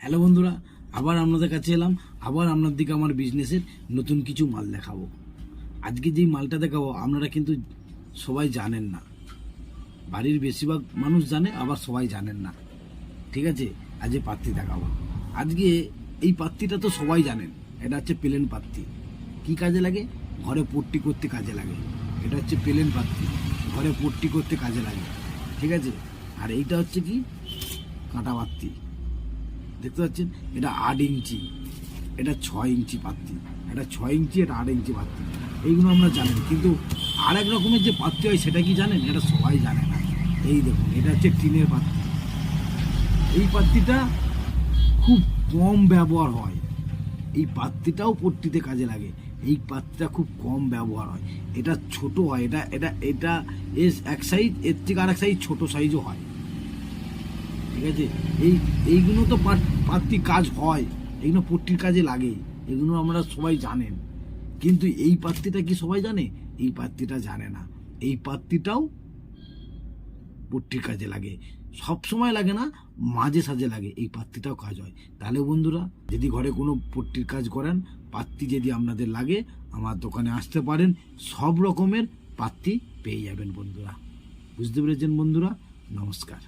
Hello বন্ধুরা, আবার আপনাদের কাছে এলাম। আবার আপনাদেরকে আমার বিজনেসের নতুন কিছু মাল দেখাবো। আজকে যেই মালটা দেখাবো আপনারা কিন্তু সবাই জানেন না। বাড়ির বেশিরভাগ মানুষ জানে, আবার সবাই জানেন না। ঠিক আছে, আজকে পাত্তি দেখাবো। আজকে এই পাত্তিটা তো সবাই জানেন, এটা হচ্ছে প্লেন পাত্তি। কি কাজে লাগে? ঘরে পট্টি করতে কাজে লাগে। এটা হচ্ছে প্লেন পাত্তি, ঘরে পট্টি করতে কাজে লাগে। ঠিক আছে, আর এইটা হচ্ছে কি কাঁটা পাত্তি। দেখতে পাচ্ছেন, এটা 8 ইঞ্চি, এটা 6 ইঞ্চি পাত্তি, এটা 6 ইঞ্চি, এটা 8 ইঞ্চি পাত্তি। এইগুলো আমরা জানেন, কিন্তু আর এক রকমের যে পাত্তি হয় সেটা কি জানেন? এটা সবাই জানে না। এই দেখুন, এটা হচ্ছে টিনের পাত্তি। এই পাত্তিটা খুব কম ব্যবহার হয়। এই পাত্তিটাও পট্টিতে কাজে লাগে। এই পাত্তিটা খুব কম ব্যবহার হয়। এটা ছোট হয়, এটা এটা এটা এক সাইজ, এর থেকে আর এক সাইজ ছোট সাইজও হয়। ঠিক আছে, এইগুলো তো পাত্তি কাজ হয়, এগুলো পট্টির কাজে লাগে, এগুলো আমরা সবাই জানেন। কিন্তু এই পাত্তিটা কি সবাই জানে? এই পাত্তিটা জানে না। এই পাত্তিটাও পট্টির কাজে লাগে, সব সময় লাগে না, মাঝে সাঝে লাগে। এই পাত্তিটাও কাজ হয়। তাহলে বন্ধুরা, যদি ঘরে কোনো পট্টির কাজ করেন, পাত্তি যদি আপনাদের লাগে, আমার দোকানে আসতে পারেন। সব রকমের পাত্তি পেয়ে যাবেন বন্ধুরা। বুঝতে পেরেছেন বন্ধুরা? নমস্কার।